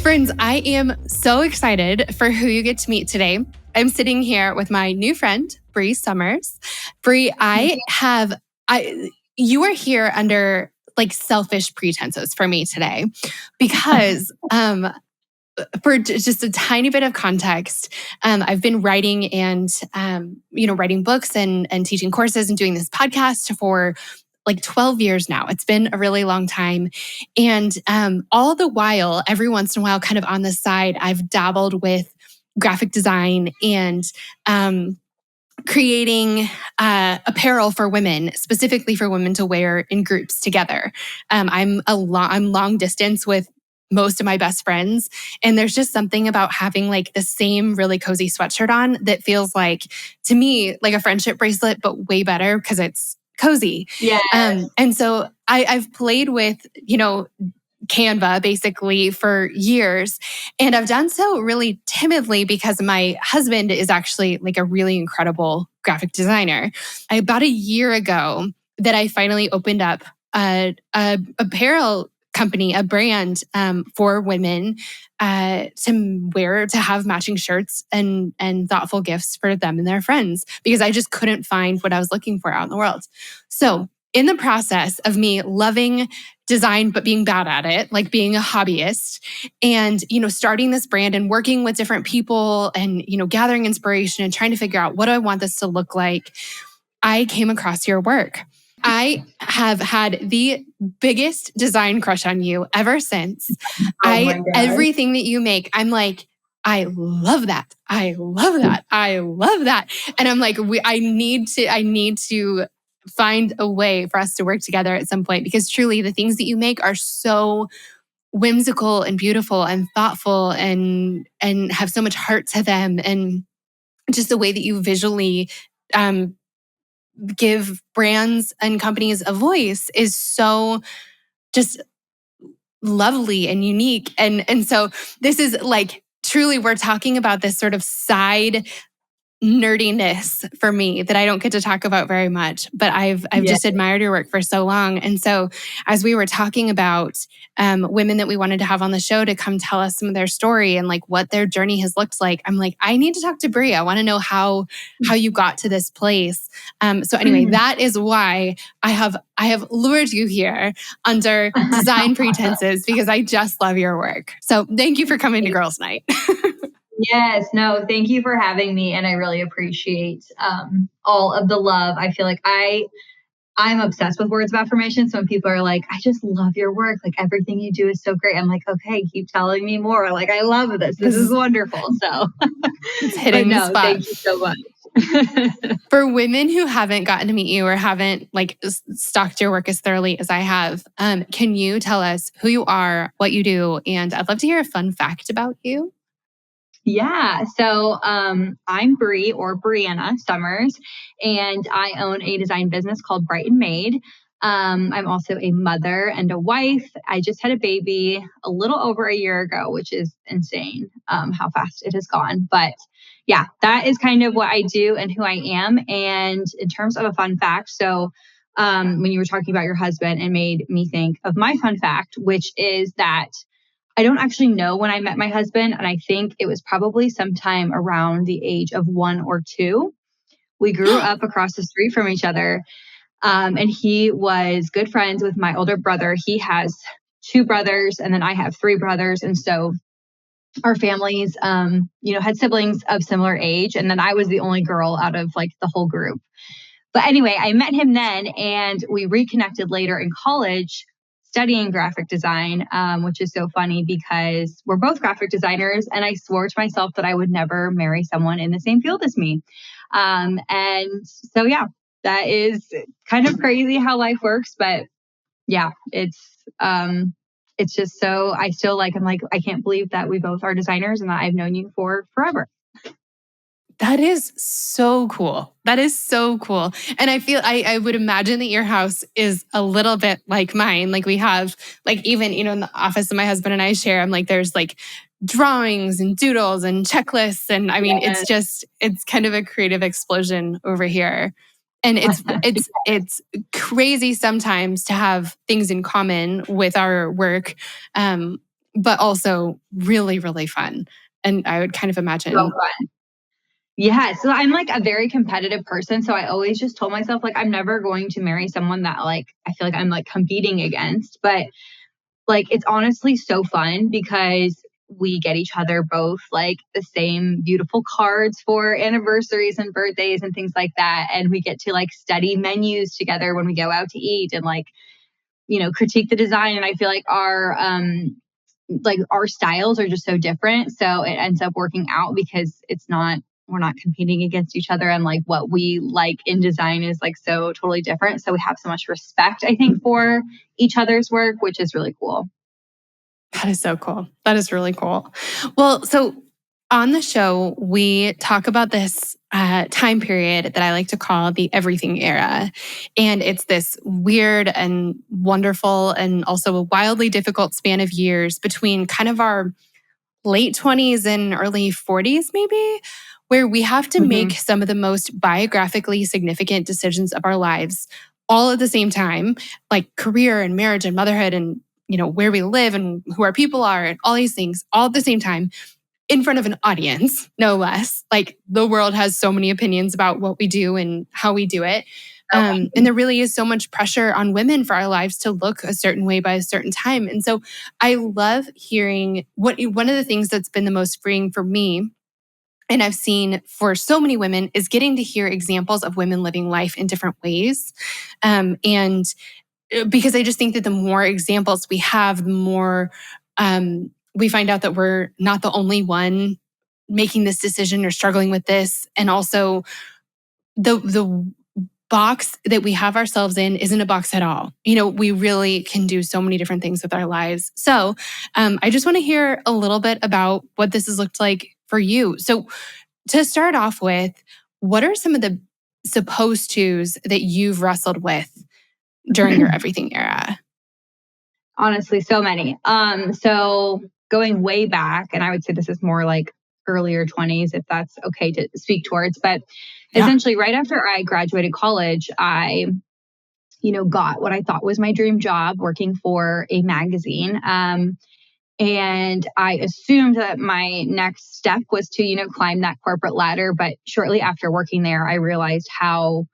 Friends, I am so excited for who you get to meet today. I'm sitting here with my new friend, Bri Summers. Bri, you are here under like selfish pretenses for me today because for just a tiny bit of context, I've been writing and writing books and teaching courses and doing this podcast for like 12 years now. It's been a really long time. And all the while, every once in a while, kind of on the side, I've dabbled with graphic design and creating apparel for women, specifically for women to wear in groups together. I'm long distance with most of my best friends. And there's just something about having like the same really cozy sweatshirt on that feels like, to me, like a friendship bracelet, but way better because it's cozy. Yeah. And so I've played with, Canva basically for years. And I've done so really timidly because my husband is actually like a really incredible graphic designer. About a year ago that I finally opened up a apparel company, a brand for women to have matching shirts and thoughtful gifts for them and their friends because I just couldn't find what I was looking for out in the world. So in the process of me loving design, but being bad at it, like being a hobbyist and, starting this brand and working with different people and, gathering inspiration and trying to figure out what do I want this to look like, I came across your work. I have had the biggest design crush on you ever since. Everything that you make, I'm like, I love that. I love that. I love that. And I'm like, I need to find a way for us to work together at some point because truly the things that you make are so whimsical and beautiful and thoughtful and have so much heart to them. And just the way that you visually give brands and companies a voice is so just lovely and unique. And so this is like, truly, we're talking about this sort of side nerdiness for me that I don't get to talk about very much, but I've just admired your work for so long. And so as we were talking about women that we wanted to have on the show to come tell us some of their story and like what their journey has looked like, I'm like, I need to talk to Bri. I want to know how you got to this place. So anyway, that is why I have lured you here under design pretenses because I just love your work. So thank you for coming to Girls Night. Yes, no, thank you for having me. And I really appreciate all of the love. I feel like I'm obsessed with words of affirmation. So when people are like, I just love your work, like everything you do is so great. I'm like, okay, keep telling me more. Like, I love this. This is wonderful. So it's hitting the spot. Thank you so much. For women who haven't gotten to meet you or haven't like stalked your work as thoroughly as I have, can you tell us who you are, what you do? And I'd love to hear a fun fact about you. Yeah. So I'm Bri or Briana Summers, and I own a design business called Brighten Made. I'm also a mother and a wife. I just had a baby a little over a year ago, which is insane how fast it has gone. But yeah, that is kind of what I do and who I am. And in terms of a fun fact, so when you were talking about your husband, it made me think of my fun fact, which is that I don't actually know when I met my husband, and I think it was probably sometime around the age of 1 or 2. We grew up across the street from each other, and he was good friends with my older brother. He has 2 brothers, and then I have 3 brothers, and so our families, had siblings of similar age, and then I was the only girl out of like the whole group. But anyway, I met him then, and we reconnected later in college, studying graphic design, which is so funny because we're both graphic designers. And I swore to myself that I would never marry someone in the same field as me. And so, yeah, that is kind of crazy how life works. But yeah, it's just so I'm like, I can't believe that we both are designers and that I've known you for forever. That is so cool. That is so cool. And I feel, I would imagine that your house is a little bit like mine. Like we have, like even, in the office that my husband and I share, I'm like, there's like drawings and doodles and checklists. And I mean, it's kind of a creative explosion over here. And it's crazy sometimes to have things in common with our work. but also really, really fun. And I would kind of imagine. So fun. Yeah. So I'm like a very competitive person. So I always just told myself, like, I'm never going to marry someone that like, I feel like I'm like competing against. But like, it's honestly so fun because we get each other both like the same beautiful cards for anniversaries and birthdays and things like that. And we get to like study menus together when we go out to eat and like, critique the design. And I feel like our styles are just so different. So it ends up working out because we're not competing against each other, and like what we like in design is like so totally different. So we have so much respect, I think, for each other's work, which is really cool. That is so cool. That is really cool. Well, so on the show, we talk about this time period that I like to call the everything era. And it's this weird and wonderful and also a wildly difficult span of years between kind of our late 20s and early 40s, maybe, where we have to make some of the most biographically significant decisions of our lives all at the same time, like career and marriage and motherhood and where we live and who our people are and all these things all at the same time in front of an audience, no less. Like the world has so many opinions about what we do and how we do it. And there really is so much pressure on women for our lives to look a certain way by a certain time. And so I love hearing one of the things that's been the most freeing for me, and I've seen for so many women, is getting to hear examples of women living life in different ways. And because I just think that the more examples we have, the more we find out that we're not the only one making this decision or struggling with this. And also the box that we have ourselves in isn't a box at all. We really can do so many different things with our lives. So I just want to hear a little bit about what this has looked like for you. So to start off with, what are some of the supposed tos that you've wrestled with during your everything era? Honestly, so many. So going way back, and I would say this is more like earlier 20s, if that's okay to speak towards, but essentially right after I graduated college, I got what I thought was my dream job working for a magazine. And I assumed that my next step was to, climb that corporate ladder. But shortly after working there, I realized how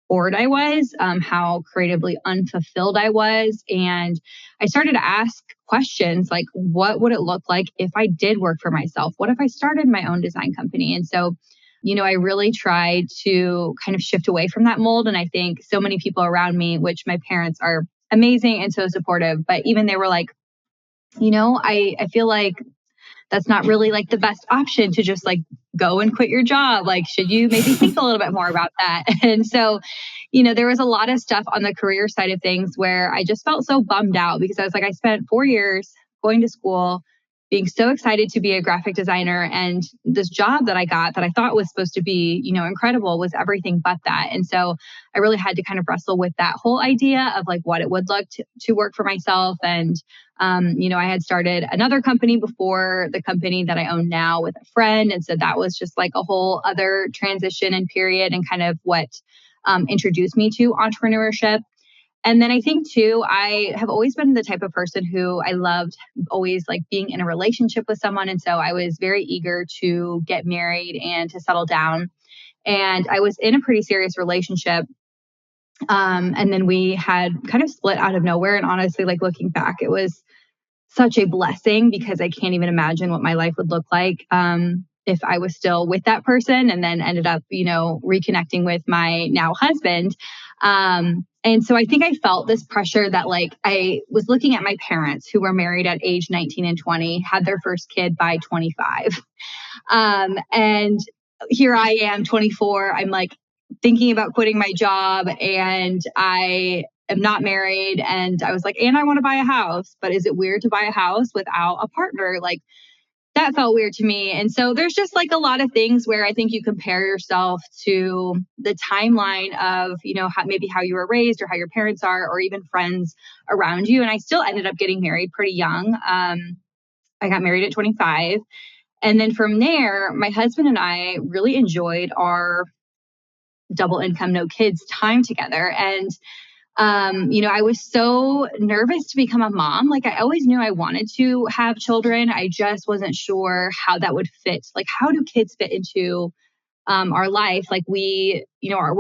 bored I was, how creatively unfulfilled I was. And I started to ask questions like, what would it look like if I did work for myself? What if I started my own design company? And so, I really tried to kind of shift away from that mold. And I think so many people around me, which my parents are amazing and so supportive, but even they were like, I feel like that's not really like the best option to just like go and quit your job. Like, should you maybe think a little bit more about that? And so, there was a lot of stuff on the career side of things where I just felt so bummed out because I was like, I spent 4 years going to school, being so excited to be a graphic designer. And this job that I got that I thought was supposed to be, incredible was everything but that. And so I really had to kind of wrestle with that whole idea of like what it would look to work for myself. And I had started another company before the company that I own now with a friend. And so that was just like a whole other transition and period and kind of what introduced me to entrepreneurship. And then I think too, I have always been the type of person who I loved always like being in a relationship with someone. And so I was very eager to get married and to settle down. And I was in a pretty serious relationship. And then we had kind of split out of nowhere. And honestly, like looking back, it was such a blessing because I can't even imagine what my life would look like if I was still with that person and then ended up, reconnecting with my now husband. And so I think I felt this pressure that like I was looking at my parents who were married at age 19 and 20, had their first kid by 25. And here I am, 24. I'm like thinking about quitting my job and I am not married. And I was like, and I want to buy a house, but is it weird to buy a house without a partner? Like that felt weird to me. And so there's just like a lot of things where I think you compare yourself to the timeline of, maybe how you were raised or how your parents are, or even friends around you. And I still ended up getting married pretty young. I got married at 25. And then from there, my husband and I really enjoyed our double income, no kids time together. And I was so nervous to become a mom. Like I always knew I wanted to have children. I just wasn't sure how that would fit. Like how do kids fit into our life? Like we're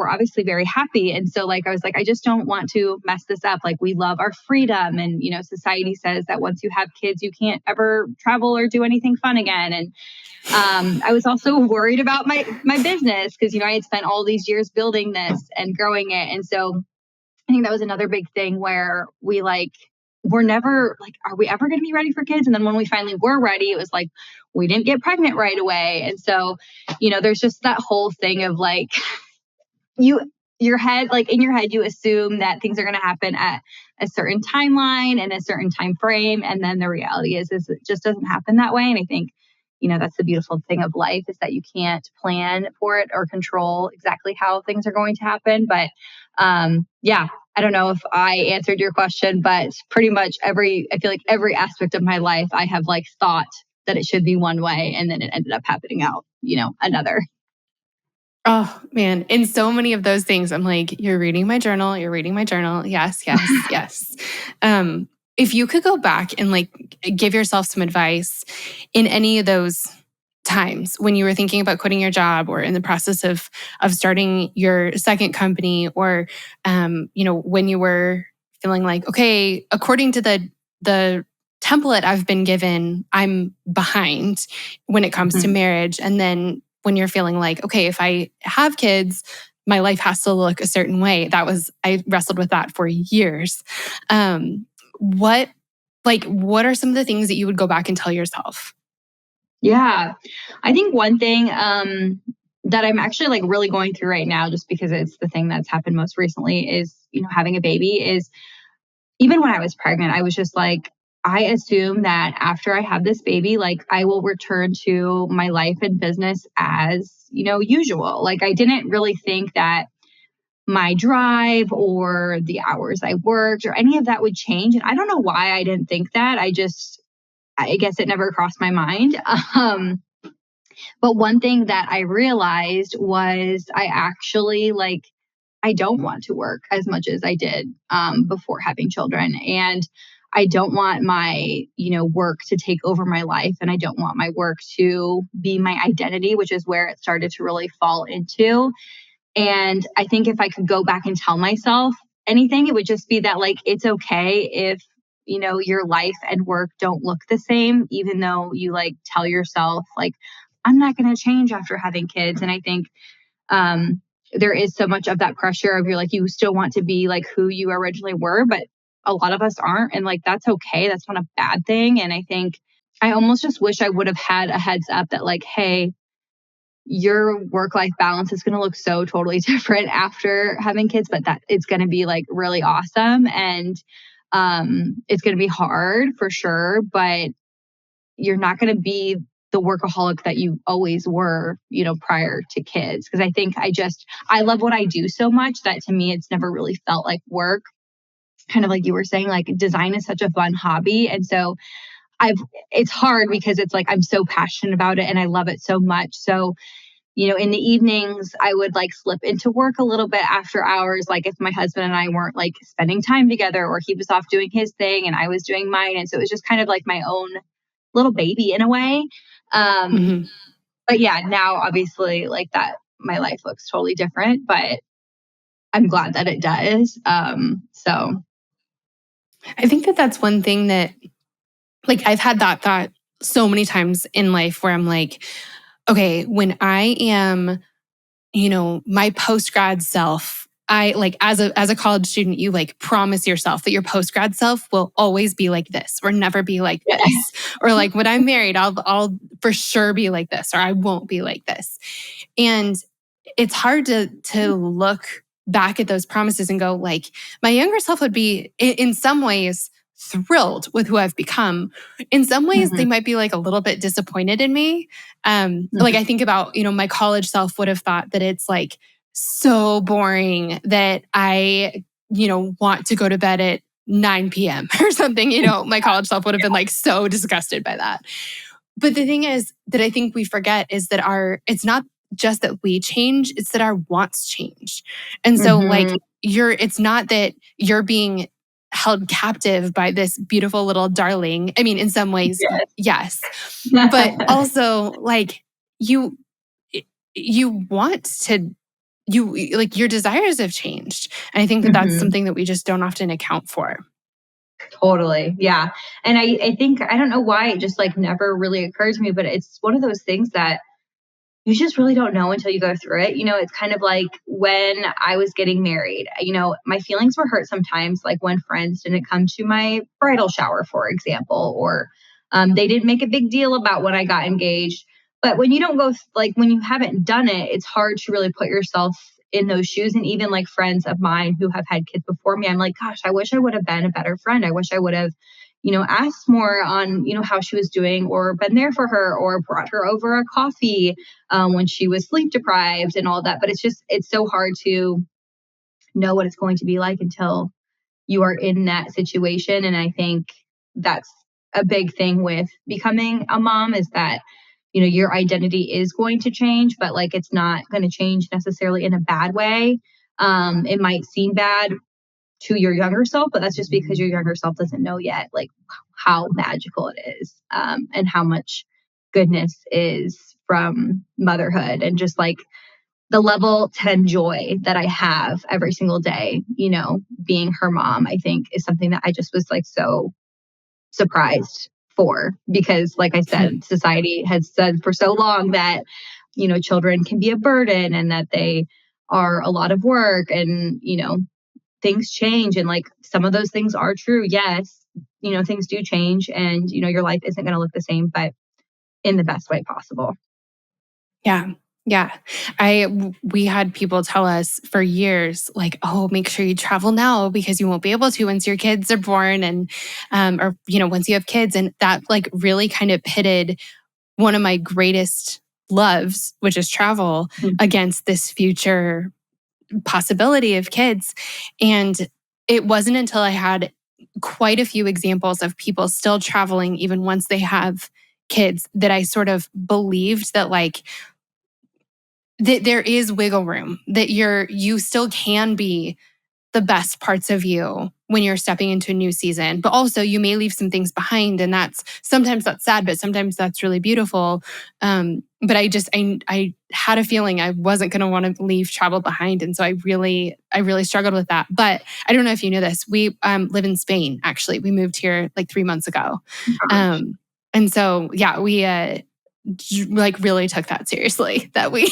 obviously very happy. And so like, I was like, I just don't want to mess this up. Like we love our freedom. And, society says that once you have kids, you can't ever travel or do anything fun again. And I was also worried about my business because, I had spent all these years building this and growing it. And so I think that was another big thing where we're never like, are we ever going to be ready for kids? And then when we finally were ready, it was like, we didn't get pregnant right away. And so, there's just that whole thing of like, your head, like in your head, you assume that things are going to happen at a certain timeline and a certain time frame. And then the reality is it just doesn't happen that way. And I think, that's the beautiful thing of life is that you can't plan for it or control exactly how things are going to happen. But yeah, I don't know if I answered your question, but pretty much I feel like every aspect of my life, I have like thought that it should be one way and then it ended up happening out, another. Oh man. In so many of those things, I'm like, you're reading my journal. You're reading my journal. Yes, yes, yes. If you could go back and like give yourself some advice in any of those times when you were thinking about quitting your job or in the process of starting your second company or, when you were feeling like, okay, according to the template I've been given, I'm behind when it comes to marriage. And then when you're feeling like, okay, if I have kids, my life has to look a certain way. I wrestled with that for years. What are some of the things that you would go back and tell yourself? Yeah, I think one thing that I'm actually like really going through right now, just because it's the thing that's happened most recently is, having a baby is even when I was pregnant, I was just like, I assume that after I have this baby, like I will return to my life and business as, usual. Like I didn't really think that my drive or the hours I worked or any of that would change. And I don't know why I didn't think that. I guess it never crossed my mind. But one thing that I realized was I actually I don't want to work as much as I did before having children. And I don't want my, work to take over my life. And I don't want my work to be my identity, which is where it started to really fall into. And I think if I could go back and tell myself anything, it would just be that it's okay if, your life and work don't look the same, even though you tell yourself I'm not going to change after having kids. And I think there is so much of that pressure of you still want to be who you originally were, but a lot of us aren't. And that's okay. That's not a bad thing. And I think I almost just wish I would have had a heads up that hey, your work-life balance is going to look so totally different after having kids, but that it's going to be really awesome. And it's going to be hard for sure, but you're not going to be the workaholic that you always were, prior to kids. Because I think I love what I do so much that to me, it's never really felt like work. Kind of like you were saying, design is such a fun hobby. And so it's hard because it's I'm so passionate about it and I love it so much. So, in the evenings, I would slip into work a little bit after hours. If my husband and I weren't spending time together or he was off doing his thing and I was doing mine. And so it was just kind of my own little baby in a way. But yeah, now obviously that my life looks totally different, but I'm glad that it does. So I think that that's one thing that I've had that thought so many times in life where I'm like, okay, when I am, my post-grad self, I as a college student, you promise yourself that your post-grad self will always be like this or never be like this. Or when I'm married, I'll for sure be like this or I won't be like this. And it's hard to look back at those promises and go my younger self would be in some ways thrilled with who I've become. In some ways, they might be a little bit disappointed in me. I think about, my college self would have thought that it's so boring that I, want to go to bed at 9 p.m. or something. My college self would have been so disgusted by that. But the thing is that I think we forget is that it's not just that we change, it's that our wants change. And so it's not that you're being held captive by this beautiful little darling. I mean, in some ways, yes. But also like you want to, like your desires have changed. And I think that that's something that we just don't often account for. Totally. Yeah. And I think, I don't know why it just like never really occurred to me, but it's one of those things that you just really don't know until you go through it. It's kind of like when I was getting married, my feelings were hurt sometimes, like when friends didn't come to my bridal shower, for example, or they didn't make a big deal about when I got engaged. But when you don't go, like when you haven't done it, it's hard to really put yourself in those shoes. And even like friends of mine who have had kids before me, I'm like, gosh, I wish I would have been a better friend. I wish I would have asked more on, how she was doing, or been there for her, or brought her over a coffee when she was sleep deprived and all that. But it's so hard to know what it's going to be like until you are in that situation. And I think that's a big thing with becoming a mom, is that, your identity is going to change, but like, it's not going to change necessarily in a bad way. It might seem bad to your younger self, but that's just because your younger self doesn't know yet, like how magical it is, and how much goodness is from motherhood, and just like the level 10 joy that I have every single day, being her mom, I think is something that I just was like so surprised for, because like I said, society has said for so long that, children can be a burden and that they are a lot of work, and, things change, and like some of those things are true. Yes, things do change, and your life isn't going to look the same, but in the best way possible. Yeah. Yeah. We had people tell us for years, like, oh, make sure you travel now because you won't be able to once your kids are born, and or once you have kids. And that like really kind of pitted one of my greatest loves, which is travel, against this future possibility of kids. And it wasn't until I had quite a few examples of people still traveling even once they have kids that I sort of believed that like that there is wiggle room, that you still can be the best parts of you when you're stepping into a new season. But also you may leave some things behind, and sometimes that's sad, but sometimes that's really beautiful. But I had a feeling I wasn't going to want to leave travel behind. And so I really struggled with that. But I don't know if you know this. We live in Spain, actually. We moved here like 3 months ago. And so, yeah, we like really took that seriously, that we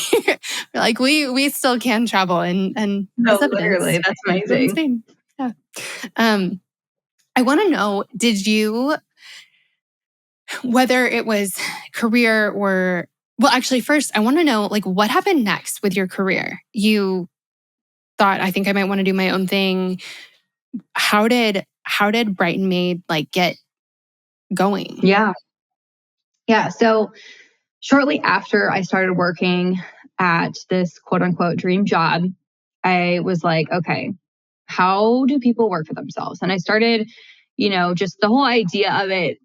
like we still can travel, and no, literally, that's amazing. Yeah. I want to know, did you, whether it was career or, well, actually first I want to know like what happened next with your career? You thought, I think I might want to do my own thing. How did Brighten Made like get going? Yeah. So shortly after I started working at this quote unquote dream job, I was like, okay, how do people work for themselves? And I started, just the whole idea of it,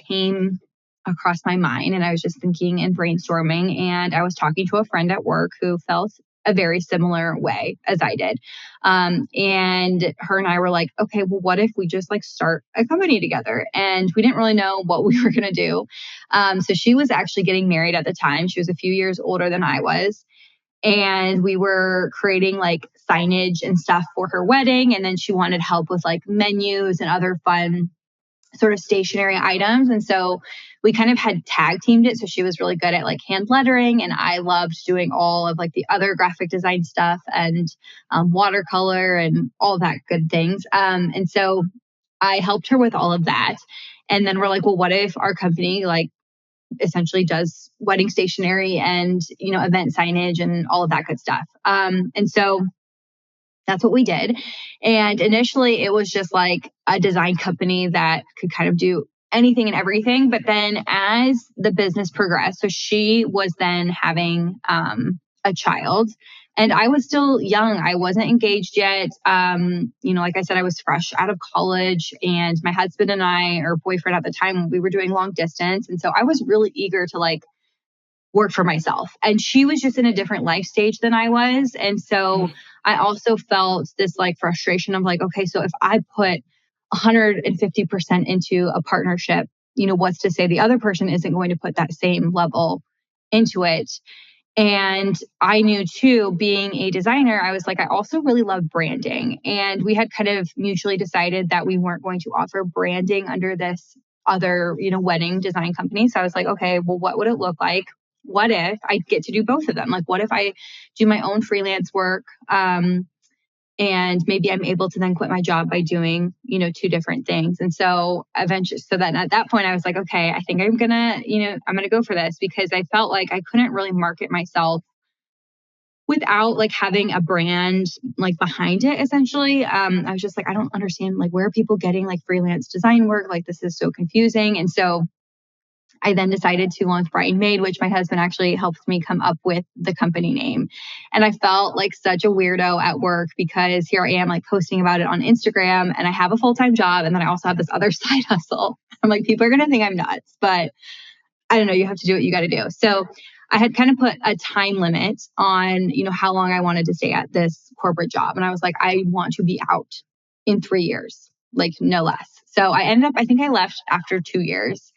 came across my mind, and I was just thinking and brainstorming, and I was talking to a friend at work who felt a very similar way as I did. And her and I were like, okay, well, what if we just like start a company together? And we didn't really know what we were going to do. So she was actually getting married at the time. She was a few years older than I was. And we were creating like signage and stuff for her wedding. And then she wanted help with like menus and other fun sort of stationary items. And so we kind of had tag teamed it. So she was really good at like hand lettering, and I loved doing all of like the other graphic design stuff and watercolor and all that good things. And so I helped her with all of that. And then we're like, well, what if our company like essentially does wedding stationery and, event signage and all of that good stuff. And so that's what we did. And initially it was just like a design company that could kind of do anything and everything. But then as the business progressed, so she was then having a child, and I was still young. I wasn't engaged yet. Like I said, I was fresh out of college, and my husband and I, or boyfriend at the time, we were doing long distance. And so I was really eager to like work for myself. And she was just in a different life stage than I was. And so I also felt this like frustration of like, okay, so if I put 150% into a partnership, what's to say the other person isn't going to put that same level into it? And I knew too, being a designer, I was like, I also really love branding. And we had kind of mutually decided that we weren't going to offer branding under this other, wedding design company. So I was like, okay, well, what would it look like? What if I get to do both of them? Like, what if I do my own freelance work? And maybe I'm able to then quit my job by doing, two different things. And so eventually, so then at that point I was like, okay, I think I'm gonna go for this, because I felt like I couldn't really market myself without like having a brand like behind it. Essentially, I was just like, I don't understand, like, where are people getting like freelance design work? Like, this is so confusing. And so I then decided to launch Brighten Made, which my husband actually helped me come up with the company name. And I felt like such a weirdo at work, because here I am like posting about it on Instagram, and I have a full-time job. And then I also have this other side hustle. I'm like, people are going to think I'm nuts, but I don't know, you have to do what you got to do. So I had kind of put a time limit on, how long I wanted to stay at this corporate job. And I was like, I want to be out in 3 years, like no less. So I think I left after 2 years.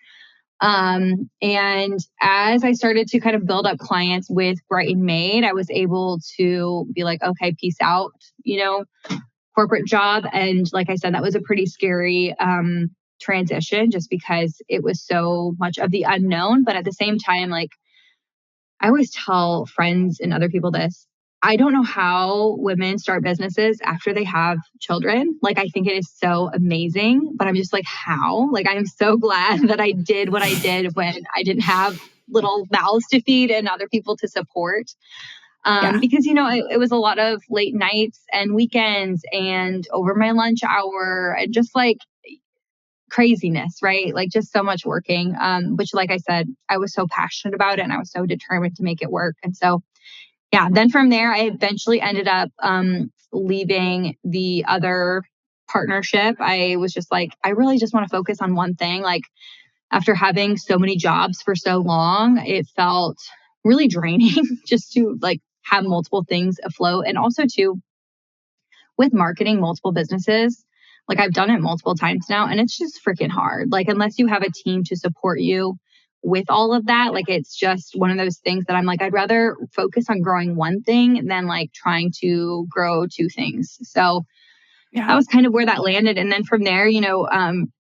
And as I started to kind of build up clients with Brighten Made, I was able to be like, okay, peace out, corporate job. And like I said, that was a pretty scary, transition, just because it was so much of the unknown. But at the same time, like, I always tell friends and other people this, I don't know how women start businesses after they have children. Like, I think it is so amazing, but I'm just like, how? Like, I'm so glad that I did what I did when I didn't have little mouths to feed and other people to support. Because, it was a lot of late nights and weekends and over my lunch hour and just like craziness, right? Like, just so much working, which, like I said, I was so passionate about it and I was so determined to make it work. And so, yeah, then from there, I eventually ended up leaving the other partnership. I was just like, I really just want to focus on one thing. Like, after having so many jobs for so long, it felt really draining just to like have multiple things afloat. And also too, with marketing multiple businesses, like, I've done it multiple times now, and it's just freaking hard. Like, unless you have a team to support you with all of that, like, it's just one of those things that I'm like, I'd rather focus on growing one thing than like trying to grow two things. So that was kind of where that landed. And then from there,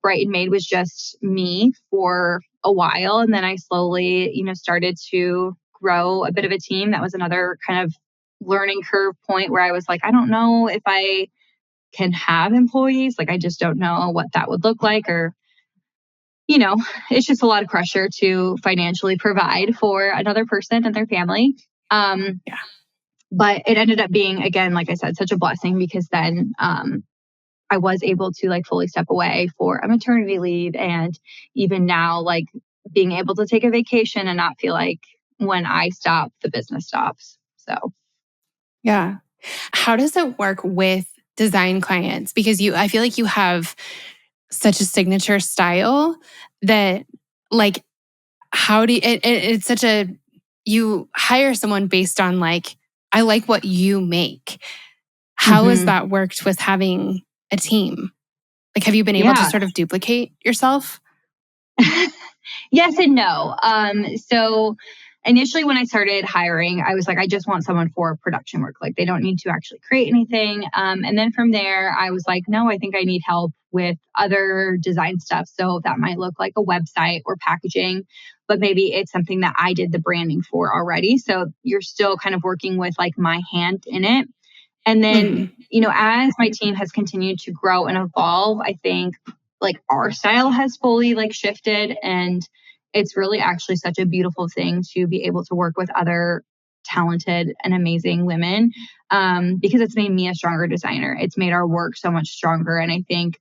Brighten Made was just me for a while. And then I slowly, started to grow a bit of a team. That was another kind of learning curve point where I was like, I don't know if I can have employees. Like, I just don't know what that would look like, or, it's just a lot of pressure to financially provide for another person and their family. But it ended up being, again, like I said, such a blessing, because then, I was able to like fully step away for a maternity leave. And even now, like, being able to take a vacation and not feel like when I stop, the business stops. So, Yeah. How does it work with design clients? Because I feel like you have such a signature style that, like, how do you, it's such a, you hire someone based on like, I like what you make. How has that worked with having a team? Like, have you been able to yeah. sort of duplicate yourself? Yes and no. So initially when I started hiring, I was like, I just want someone for production work. Like, they don't need to actually create anything. And then from there, I was like, no, I think I need help with other design stuff. So that might look like a website or packaging, but maybe it's something that I did the branding for already. So you're still kind of working with like my hand in it. And then, as my team has continued to grow and evolve, I think like our style has fully like shifted. And it's really actually such a beautiful thing to be able to work with other talented and amazing women, because it's made me a stronger designer. It's made our work so much stronger. And I think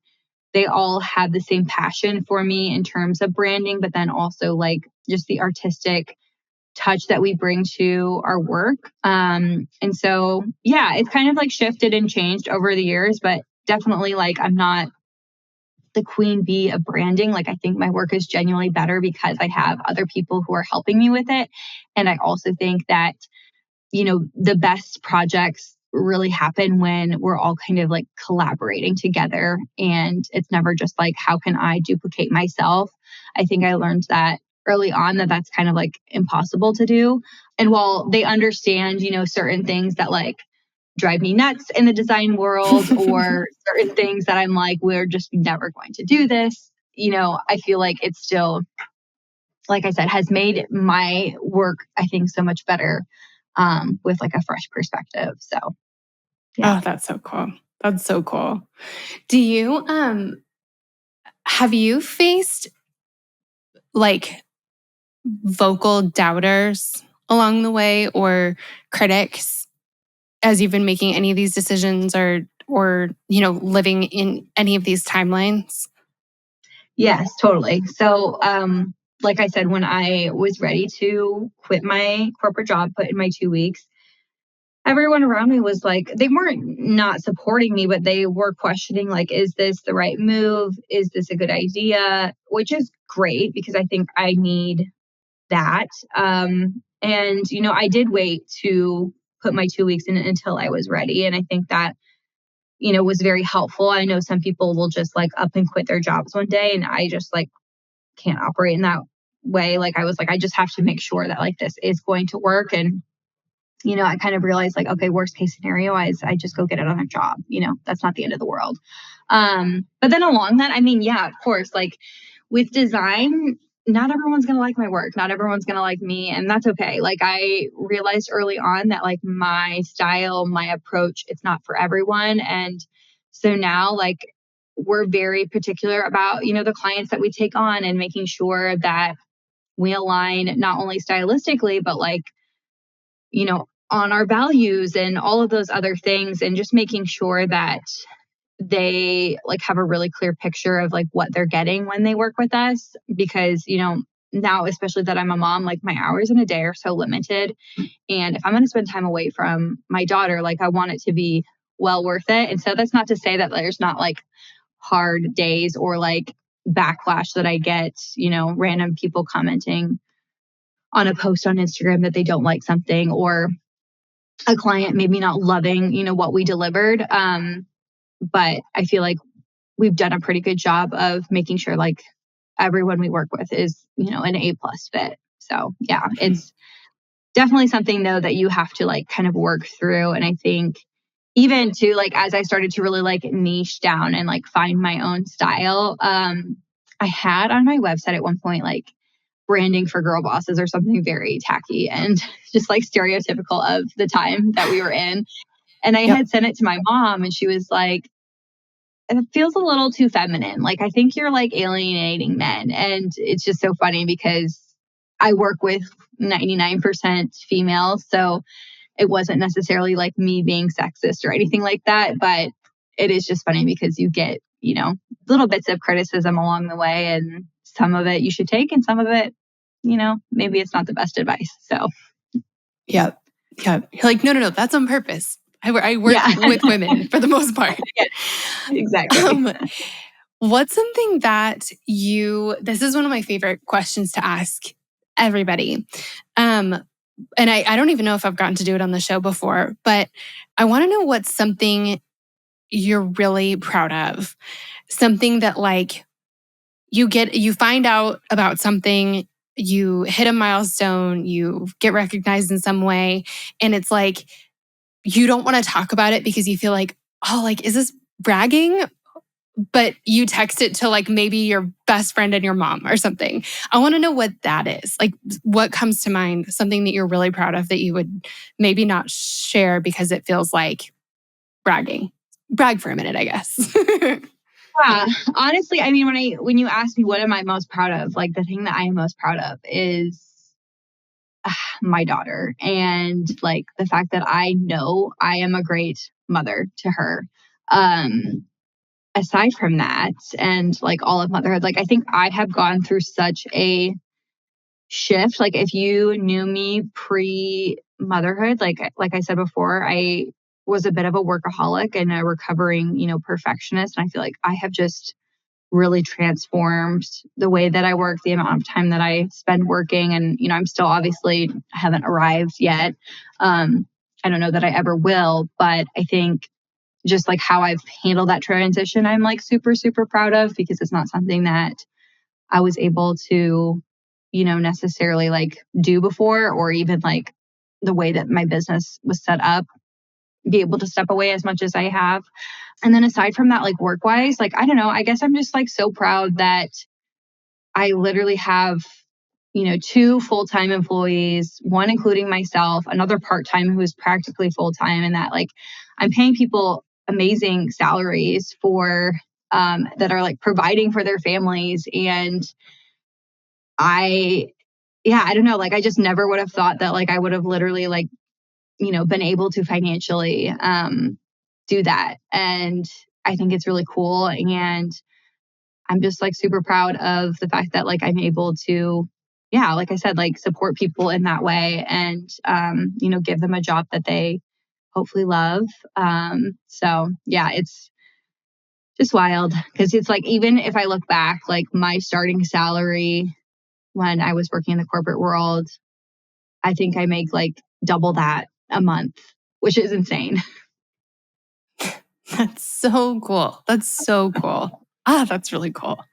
they all have the same passion for me in terms of branding, but then also like just the artistic touch that we bring to our work. And so, yeah, it's kind of like shifted and changed over the years, but definitely like I'm not the queen bee of branding. Like, I think my work is genuinely better because I have other people who are helping me with it. And I also think that, the best projects really happen when we're all kind of like collaborating together. And it's never just like, how can I duplicate myself? I think I learned that early on that that's kind of like impossible to do. And while they understand, certain things that like drive me nuts in the design world or certain things that I'm like, we're just never going to do this, I feel like it's still, like I said, has made my work, I think, so much better with like a fresh perspective. So, yeah. Oh, that's so cool. That's so cool. Do you, have you faced like vocal doubters along the way or critics as you've been making any of these decisions or living in any of these timelines? Yes, totally. So, like I said, when I was ready to quit my corporate job, put in my 2 weeks, everyone around me was like, they weren't not supporting me, but they were questioning, like, is this the right move? Is this a good idea? Which is great because I think I need that. And, I did wait to put my 2 weeks in until I was ready. And I think that, was very helpful. I know some people will just like up and quit their jobs one day. And I just like can't operate in that way. Like I was like, I just have to make sure that like this is going to work. And, I kind of realized like, okay, worst case scenario is I just go get another job. That's not the end of the world. But then along that, I mean, yeah, of course, like with design, not everyone's going to like my work. Not everyone's going to like me. And that's okay. Like I realized early on that like my style, my approach, it's not for everyone. And so now like we're very particular about, the clients that we take on and making sure that we align not only stylistically, but like, on our values and all of those other things, and just making sure that they like have a really clear picture of like what they're getting when they work with us. Because, now, especially that I'm a mom, like my hours in a day are so limited. And if I'm going to spend time away from my daughter, like I want it to be well worth it. And so that's not to say that there's not like hard days or like backlash that I get, random people commenting on a post on Instagram that they don't like something, or a client maybe not loving, what we delivered. But I feel like we've done a pretty good job of making sure like everyone we work with is, an A+ fit. So yeah, it's definitely something though that you have to like kind of work through. And I think even to like, as I started to really like niche down and like find my own style, I had on my website at one point, like branding for girl bosses or something very tacky and just like stereotypical of the time that we were in. And I had sent it to my mom and she was like, it feels a little too feminine. Like, I think you're like alienating men. And it's just so funny because I work with 99% females. So it wasn't necessarily like me being sexist or anything like that. But it is just funny because you get, little bits of criticism along the way. And some of it you should take and some of it, maybe it's not the best advice. So, Yeah. You're like, no, that's on purpose. I work with women for the most part. Yeah, exactly. What's something that this is one of my favorite questions to ask everybody. And I don't even know if I've gotten to do it on the show before, but I want to know what's something you're really proud of. Something that like you find out about something, you hit a milestone, you get recognized in some way, and it's like, you don't want to talk about it because you feel like, oh, like, is this bragging? But you text it to like maybe your best friend and your mom or something. I want to know what that is. Like what comes to mind, something that you're really proud of that you would maybe not share because it feels like bragging. Brag for a minute, I guess. Yeah, honestly, I mean, when you ask me what am I most proud of, like the thing that I am most proud of is my daughter, and like the fact that I know I am a great mother to her. Aside from that, and like all of motherhood, like I think I have gone through such a shift. Like if you knew me pre motherhood, like I said before, I was a bit of a workaholic and a recovering, perfectionist. And I feel like I have just really transformed the way that I work, the amount of time that I spend working. And, I'm still obviously haven't arrived yet. I don't know that I ever will, but I think just like how I've handled that transition, I'm like super, super proud of, because it's not something that I was able to, necessarily like do before, or even like the way that my business was set up, be able to step away as much as I have. And then aside from that, like work wise, like, I don't know, I guess I'm just like so proud that I literally have, two full-time employees, one including myself, another part-time who is practically full-time, and that like I'm paying people amazing salaries for that are like providing for their families. And I, yeah, I don't know, like I just never would have thought that like I would have literally like, been able to financially do that. And I think it's really cool. And I'm just like super proud of the fact that like I'm able to, yeah, like I said, like support people in that way, and, give them a job that they hopefully love. So yeah, it's just wild, because it's like, even if I look back, like my starting salary when I was working in the corporate world, I think I make like double that a month, which is insane. That's so cool. That's so cool. That's really cool.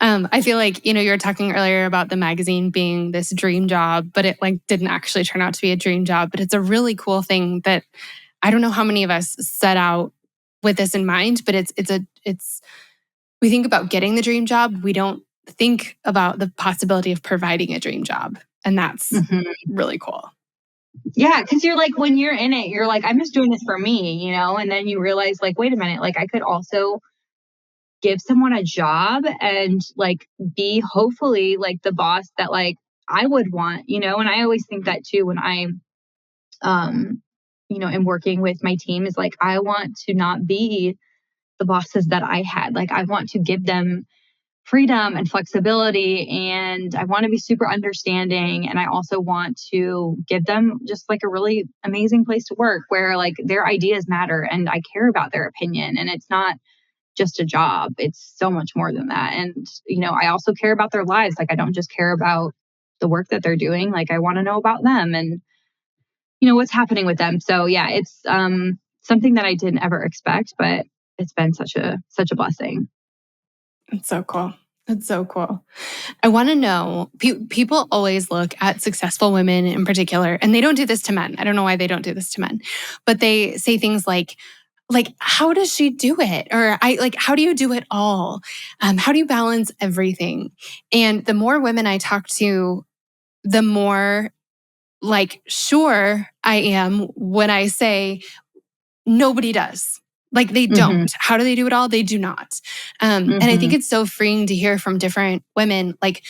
I feel like, you were talking earlier about the magazine being this dream job, but it like didn't actually turn out to be a dream job. But it's a really cool thing that I don't know how many of us set out with this in mind, but it's we think about getting the dream job. We don't think about the possibility of providing a dream job. And that's really cool. Yeah, because you're like, when you're in it, you're like, I'm just doing this for me, and then you realize like, wait a minute, like I could also give someone a job and like be hopefully like the boss that like I would want, and I always think that too when I am working with my team, is like I want to not be the bosses that I had. Like I want to give them freedom and flexibility, and I want to be super understanding, and I also want to give them just like a really amazing place to work where like their ideas matter and I care about their opinion, and it's not just a job. It's so much more than that. And, I also care about their lives. Like I don't just care about the work that they're doing. Like I want to know about them and, what's happening with them. So yeah, it's something that I didn't ever expect, but it's been such a blessing. It's so cool. It's so cool. I want to know, people always look at successful women in particular, and they don't do this to men. I don't know why they don't do this to men, but they say things like, how does she do it? Or how do you do it all? How do you balance everything? And the more women I talk to, the more like sure I am when I say nobody does. Like they don't. How do they do it all? They do not. And I think it's so freeing to hear from different women. Like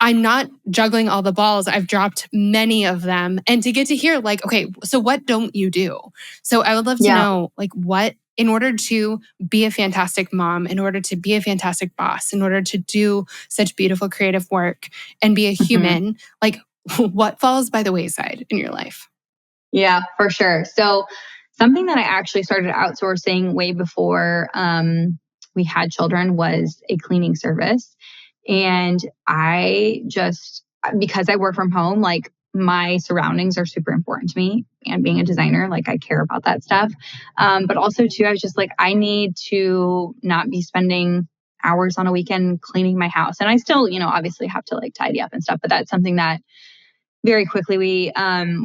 I'm not juggling all the balls. I've dropped many of them. And to get to hear like, okay, so what don't you do? So I would love to know like what, in order to be a fantastic mom, in order to be a fantastic boss, in order to do such beautiful creative work and be a human, like what falls by the wayside in your life? Yeah, for sure. So something that I actually started outsourcing way before we had children was a cleaning service. And I just, because I work from home, like my surroundings are super important to me. And being a designer, like I care about that stuff. But also too, I was just like, I need to not be spending hours on a weekend cleaning my house. And I still, obviously have to like tidy up and stuff, but that's something that very quickly we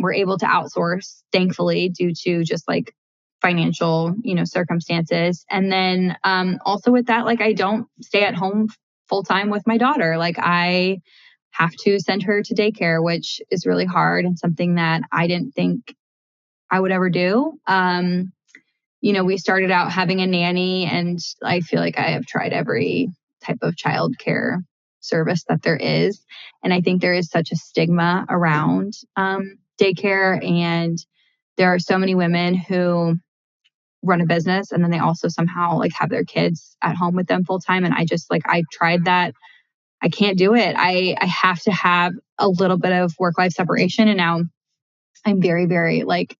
were able to outsource, thankfully, due to just like financial, circumstances. And then also with that, like I don't stay at home full time with my daughter. Like I have to send her to daycare, which is really hard and something that I didn't think I would ever do. We started out having a nanny, and I feel like I have tried every type of childcare service that there is. And I think there is such a stigma around daycare. And there are so many women who run a business and then they also somehow like have their kids at home with them full time. And I just like, I tried that. I can't do it. I have to have a little bit of work-life separation. And now I'm very, very like,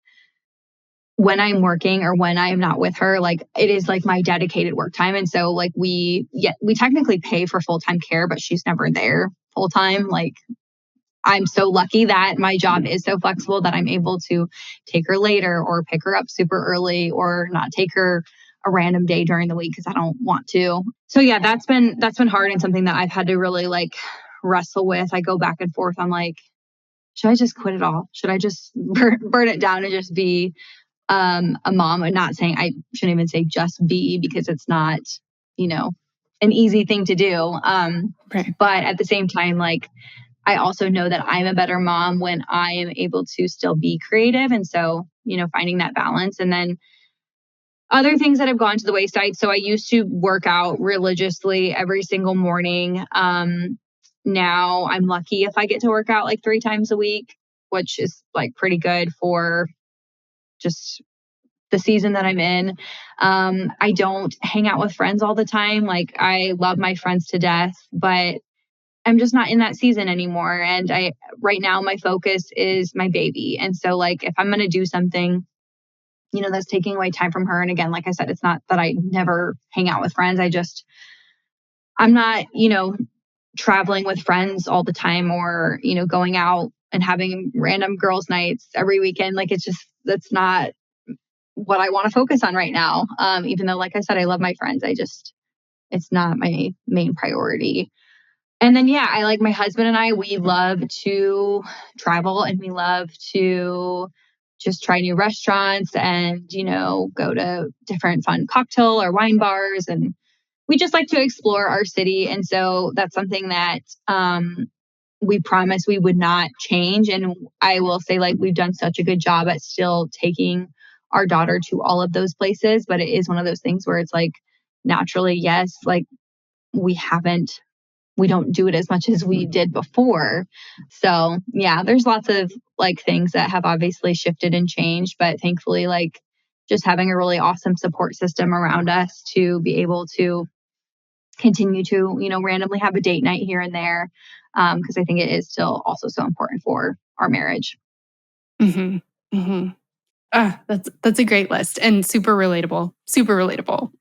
when I'm working or when I'm not with her, like it is like my dedicated work time. And so like we technically pay for full-time care, but she's never there full time. Like I'm so lucky that my job is so flexible that I'm able to take her later or pick her up super early or not take her a random day during the week because I don't want to. So yeah, that's been hard and something that I've had to really like wrestle with. I go back and forth. I'm like, should I just quit it all? Should I just burn it down and just be a mom? And not saying, I shouldn't even say just be, because it's not, an easy thing to do. Right. But at the same time, like, I also know that I'm a better mom when I am able to still be creative. And so, finding that balance. And then other things that have gone to the wayside. So I used to work out religiously every single morning. Now I'm lucky if I get to work out like 3 times a week, which is like pretty good for just the season that I'm in. I don't hang out with friends all the time. Like, I love my friends to death, but I'm just not in that season anymore. And right now my focus is my baby. And so like, if I'm going to do something, that's taking away time from her. And again, like I said, it's not that I never hang out with friends. I'm not, traveling with friends all the time or, going out and having random girls' nights every weekend. Like, that's not what I want to focus on right now. Even though, like I said, I love my friends. It's not my main priority. And then, yeah, I like my husband and we love to travel and we love to just try new restaurants and, go to different fun cocktail or wine bars. And we just like to explore our city. And so that's something that we promised we would not change. And I will say, like, we've done such a good job at still taking our daughter to all of those places. But it is one of those things where it's like, naturally, yes, like we don't do it as much as we did before. So yeah, there's lots of like things that have obviously shifted and changed, but thankfully, like, just having a really awesome support system around us to be able to continue to, randomly have a date night here and there. Because I think it is still also so important for our marriage. Mm-hmm. Mm-hmm. That's a great list and super relatable. Super relatable.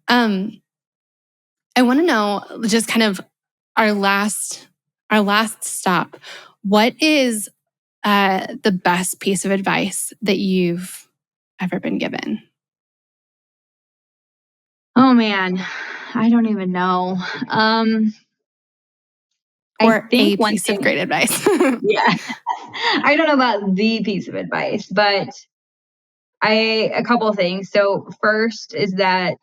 I want to know, just kind of our last stop. What is the best piece of advice that you've ever been given? Oh man, I don't even know. Or a piece of great advice. Yeah. I don't know about the piece of advice, but a couple of things. So first is that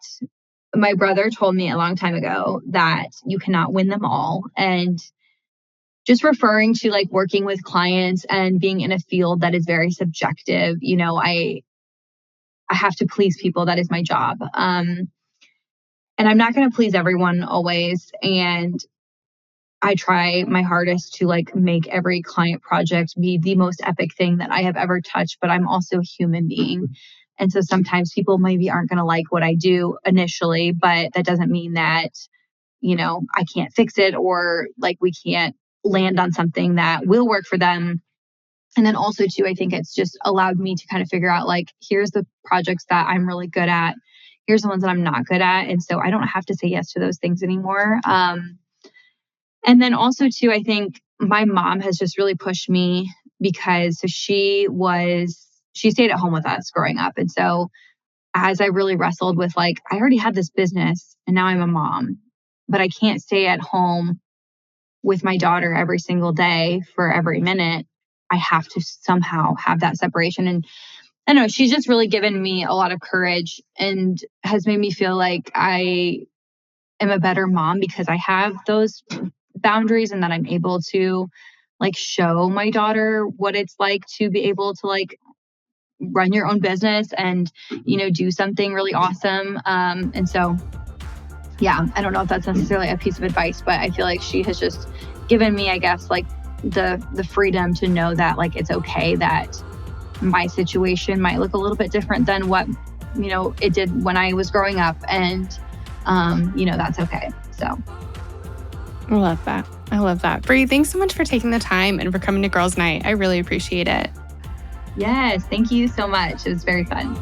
my brother told me a long time ago that you cannot win them all. And just referring to like working with clients and being in a field that is very subjective, I have to please people. That is my job. And I'm not going to please everyone always. And I try my hardest to like make every client project be the most epic thing that I have ever touched, but I'm also a human being. And so sometimes people maybe aren't going to like what I do initially, but that doesn't mean that, I can't fix it or like we can't land on something that will work for them. And then also too, I think it's just allowed me to kind of figure out like, here's the projects that I'm really good at. Here's the ones that I'm not good at. And so I don't have to say yes to those things anymore. And then also too, I think my mom has just really pushed me because she stayed at home with us growing up. And so as I really wrestled with like, I already had this business and now I'm a mom, but I can't stay at home with my daughter every single day for every minute. I have to somehow have that separation. And I don't know, she's just really given me a lot of courage and has made me feel like I am a better mom because I have those boundaries and that I'm able to like show my daughter what it's like to be able to like run your own business and, do something really awesome. And so, yeah, I don't know if that's necessarily a piece of advice, but I feel like she has just given me, I guess, like the freedom to know that like, it's okay that my situation might look a little bit different than what, it did when I was growing up. And, that's okay. So. I love that. Bri, thanks so much for taking the time and for coming to Girls Night. I really appreciate it. Yes, thank you so much. It was very fun.